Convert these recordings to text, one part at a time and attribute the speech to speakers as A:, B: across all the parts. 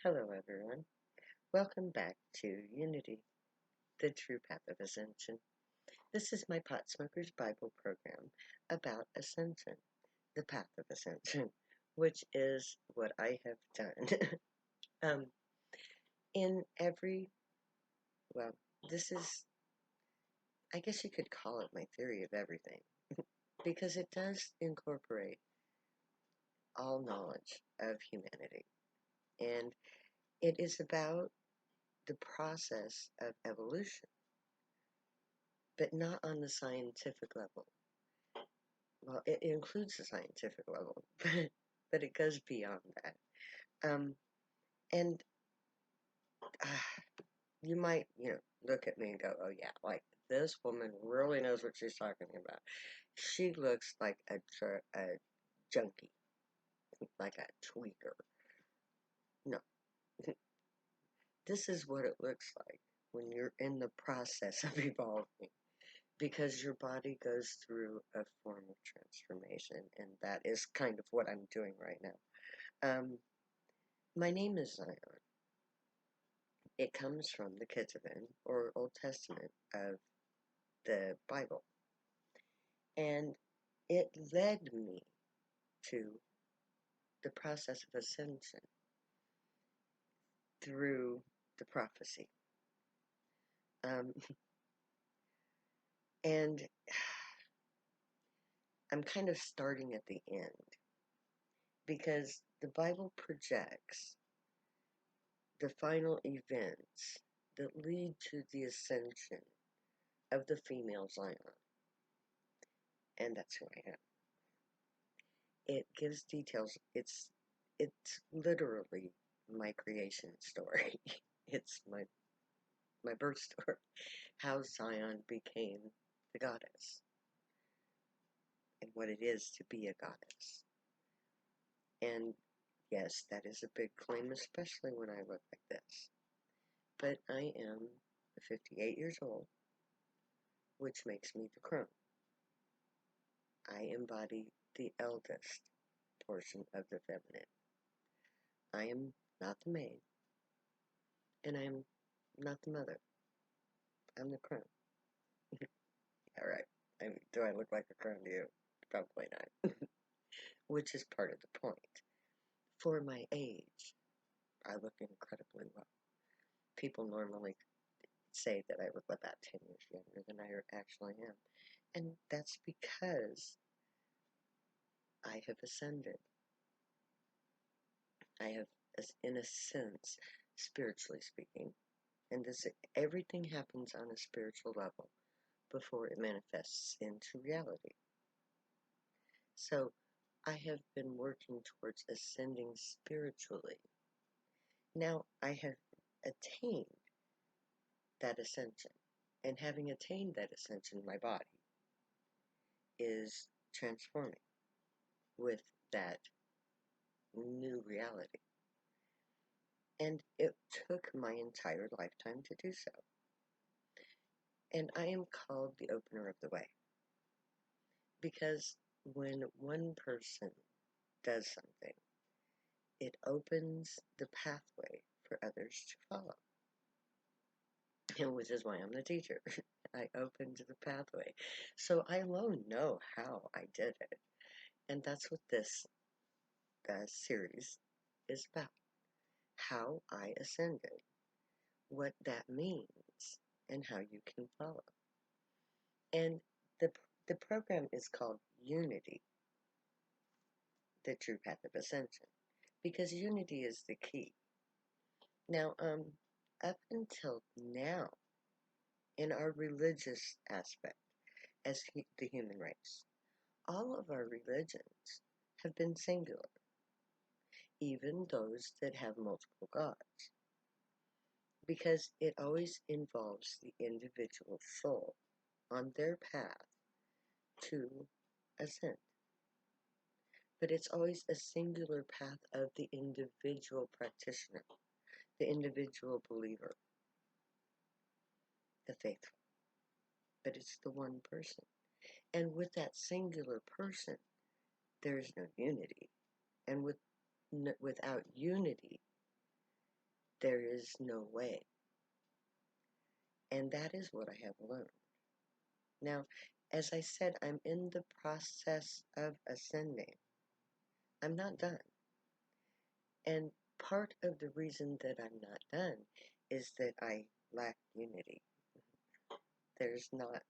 A: Hello, everyone. Welcome back to Unity, the True Path of Ascension. This is my Pot Smokers Bible program about Ascension, the Path of Ascension, which is what I have done. um, in every, well, this is, I guess you could call it my theory of everything, because it does incorporate all knowledge of humanity. And it is about the process of evolution, but not on the scientific level. Well, it includes the scientific level, but it goes beyond that. Um, and you might, look at me and go, "Oh yeah, like this woman really knows what she's talking about. She looks like a junkie, like a tweaker." No, this is what it looks like when you're in the process of evolving, because your body goes through a form of transformation, and that is kind of what I'm doing right now. My name is Zion. It comes from the Ketuvim, or Old Testament of the Bible. And it led me to the process of ascension through the prophecy. And I'm kind of starting at the end, because the Bible projects the final events that lead to the ascension of the female Zion. And that's who I am. It gives details. It's literally my creation story. It's my birth story. How Zion became the goddess, and what it is to be a goddess. And yes, that is a big claim, especially when I look like this. But I am 58 years old, which makes me the crone. I embody the eldest portion of the feminine. I am not the maid, and I am not the mother. I'm the crone. All right. Do I look like a crone to you? Probably not. Which is part of the point. For my age, I look incredibly well. People normally say that I look about 10 years younger than I actually am. And that's because I have ascended. I have, in a sense, spiritually speaking, and everything happens on a spiritual level before it manifests into reality. So I have been working towards ascending spiritually. Now I have attained that ascension. And having attained that ascension, my body is transforming with that new reality. And it took my entire lifetime to do so. And I am called the opener of the way. Because when one person does something, it opens the pathway for others to follow. And which is why I'm the teacher. I opened the pathway. So I alone know how I did it. And that's what this series is about. How I ascended, what that means, and how you can follow. And the program is called Unity, the True Path of Ascension, because unity is the key. Now, up until now, in our religious aspect, as the human race, all of our religions have been singular, even those that have multiple gods, because it always involves the individual soul on their path to ascent. But it's always a singular path of the individual practitioner, the individual believer, the faithful. But it's the one person. And with that singular person, there is no unity. And without unity, there is no way. And that is what I have learned. Now, as I said, I'm in the process of ascending. I'm not done. And part of the reason that I'm not done is that I lack unity. There's not,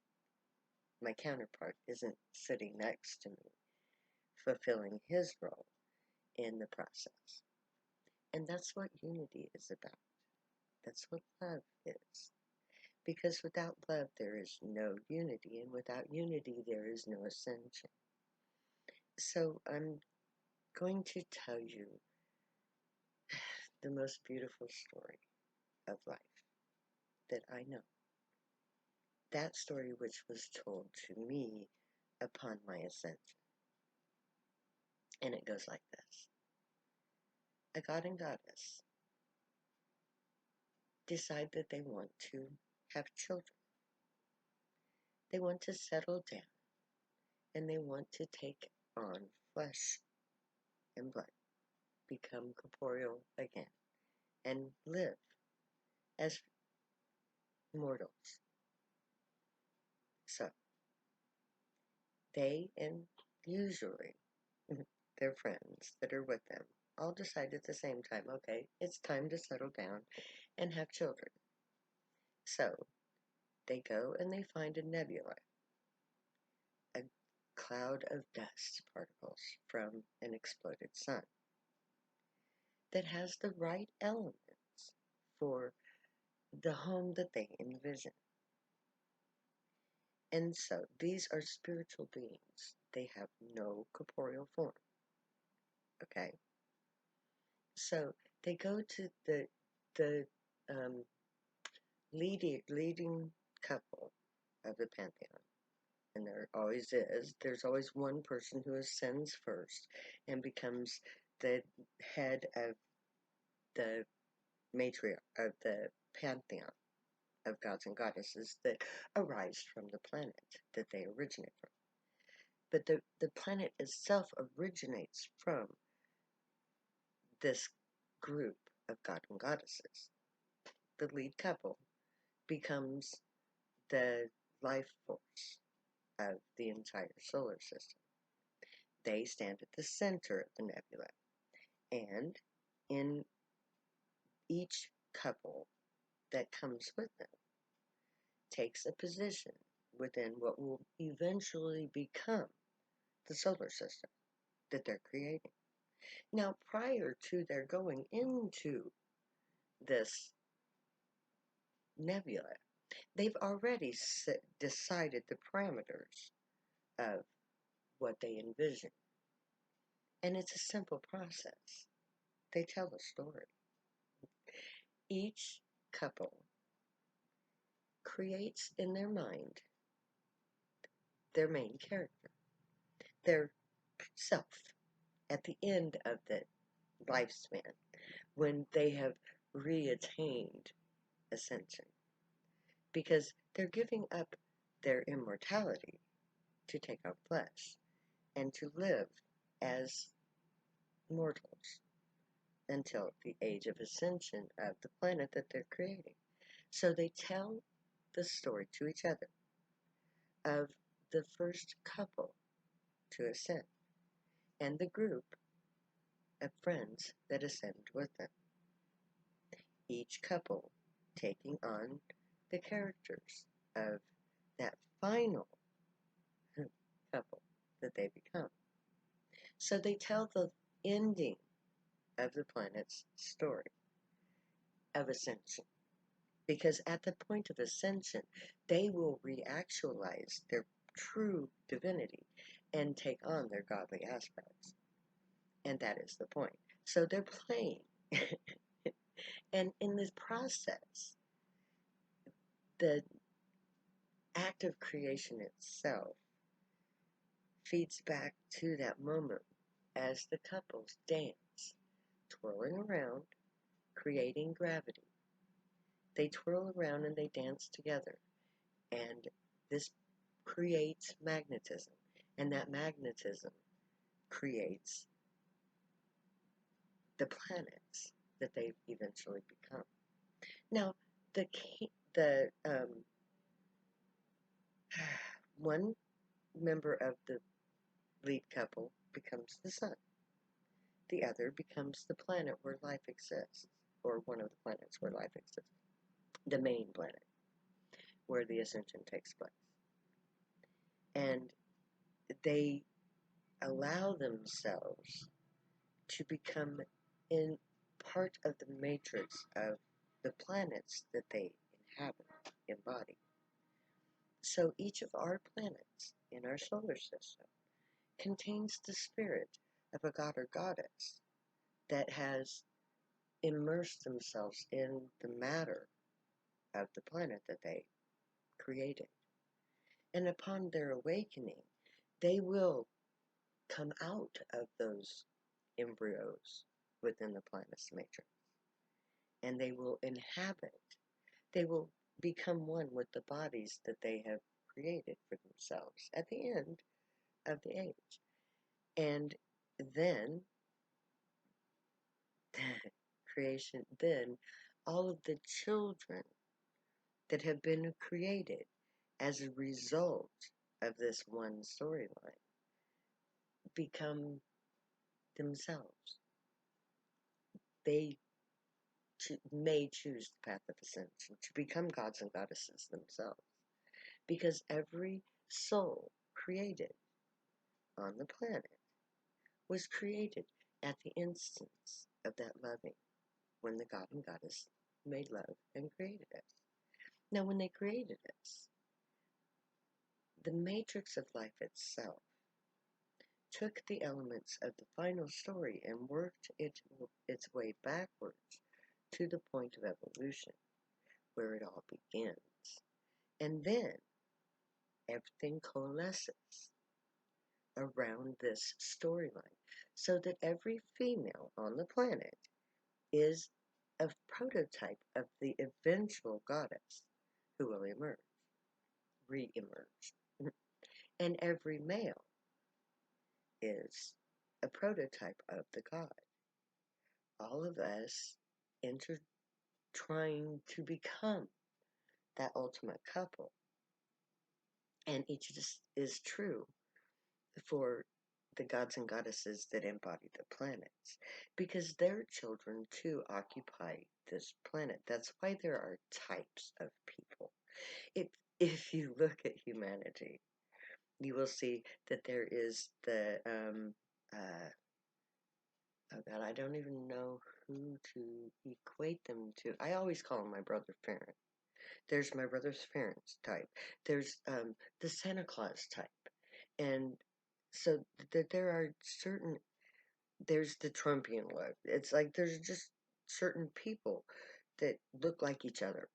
A: my counterpart isn't sitting next to me, fulfilling his role in the process. And that's what unity is about. That's what love is. Because without love, there is no unity, and without unity, there is no ascension. So I'm going to tell you the most beautiful story of life that I know. That story which was told to me upon my ascension. And it goes like this. A god and goddess decide that they want to have children. They want to settle down, and they want to take on flesh and blood, become corporeal again, and live as mortals. So, they and usually their friends that are with them all decide at the same time, okay, it's time to settle down and have children. So, they go and they find a nebula, a cloud of dust particles from an exploded sun that has the right elements for the home that they envision. And so these are spiritual beings. They have no corporeal form. Okay? So they go to the leading couple of the pantheon. And there always is. There's always one person who ascends first and becomes the head of the matriarch of the pantheon of gods and goddesses that arise from the planet that they originate from. But the planet itself originates from this group of god and goddesses. The lead couple becomes the life force of the entire solar system. They stand at the center of the nebula, and in each couple that comes with them takes a position within what will eventually become the solar system that they're creating. Now, prior to their going into this nebula, they've already decided the parameters of what they envision. And it's a simple process. They tell a story. Each couple creates in their mind their main character, their self, at the end of the lifespan when they have reattained ascension. Because they're giving up their immortality to take on flesh and to live as mortals until the age of ascension of the planet that they're creating. So they tell the story to each other of the first couple to ascend and the group of friends that ascend with them. Each couple taking on the characters of that final couple that they become. So they tell the ending of the planet's story of ascension. Because at the point of ascension, they will reactualize their true divinity and take on their godly aspects. And that is the point. So they're playing. And in this process, the act of creation itself feeds back to that moment as the couples dance, twirling around, creating gravity. They twirl around and they dance together. And this creates magnetism. And that magnetism creates the planets that they eventually become. Now, the one member of the lead couple becomes the sun. The other becomes the planet where life exists, or one of the planets where life exists, the main planet where the ascension takes place. And they allow themselves to become in part of the matrix of the planets that they inhabit, embody. So each of our planets in our solar system contains the spirit of a god or goddess that has immersed themselves in the matter of the planet that they created. And upon their awakening, they will come out of those embryos within the planet's matrix, and they will inhabit, they will become one with the bodies that they have created for themselves at the end of the age. And then, creation, then all of the children that have been created as a result of this one storyline become themselves. They may choose the path of ascension to become gods and goddesses themselves, because every soul created on the planet was created at the instance of that loving, when the god and goddess made love and created us. Now, when they created us, the matrix of life itself took the elements of the final story and worked its way backwards to the point of evolution, where it all begins. And then everything coalesces around this storyline, so that every female on the planet is a prototype of the eventual goddess who will emerge, re-emerge. And every male is a prototype of the god. All of us trying to become that ultimate couple. And each is true for the gods and goddesses that embody the planets, because their children too occupy this planet. That's why there are types of people. If you look at humanity, you will see that there is the oh God, I don't even know who to equate them to. I always call them my brother parent. There's my brother's parents type. There's the Santa Claus type, and so there are certain. There's the Trumpian look. It's like there's just certain people that look like each other,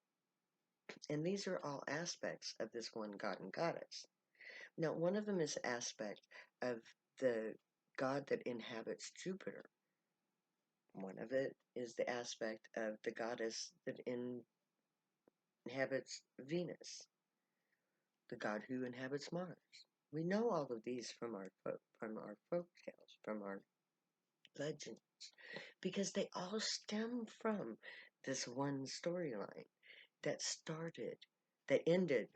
A: and these are all aspects of this one god and goddess. Now, one of them is the aspect of the god that inhabits Jupiter. One of it is the aspect of the goddess that inhabits Venus, the god who inhabits Mars. We know all of these from our folk tales, from our legends, because they all stem from this one storyline that started, that ended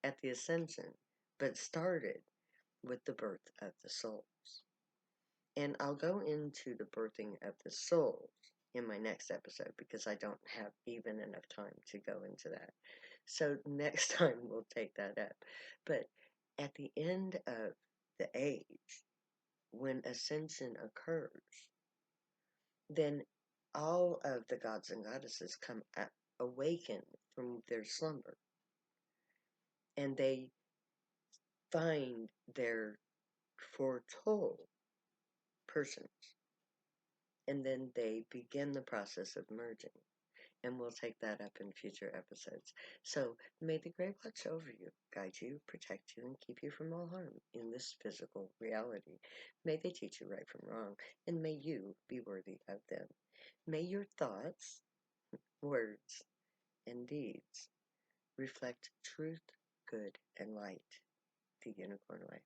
A: at the Ascension, but started with the birth of the souls. And I'll go into the birthing of the souls in my next episode, because I don't have even enough time to go into that. So next time we'll take that up. But at the end of the age, when ascension occurs, then all of the gods and goddesses awaken from their slumber, and they find their foretold persons, and then they begin the process of merging. And we'll take that up in future episodes. So, may the Great watch over you, guide you, protect you, and keep you from all harm in this physical reality. May they teach you right from wrong, and may you be worthy of them. May your thoughts, words, and deeds reflect truth, good, and light, the unicorn way,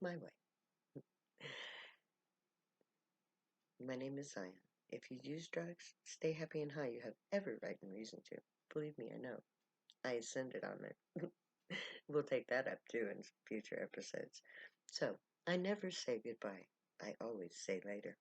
A: my way. My name is Zion. If you use drugs, stay happy and high. You have every right and reason to. Believe me, I know. I ascended on it. We'll take that up too in future episodes. So, I never say goodbye. I always say later.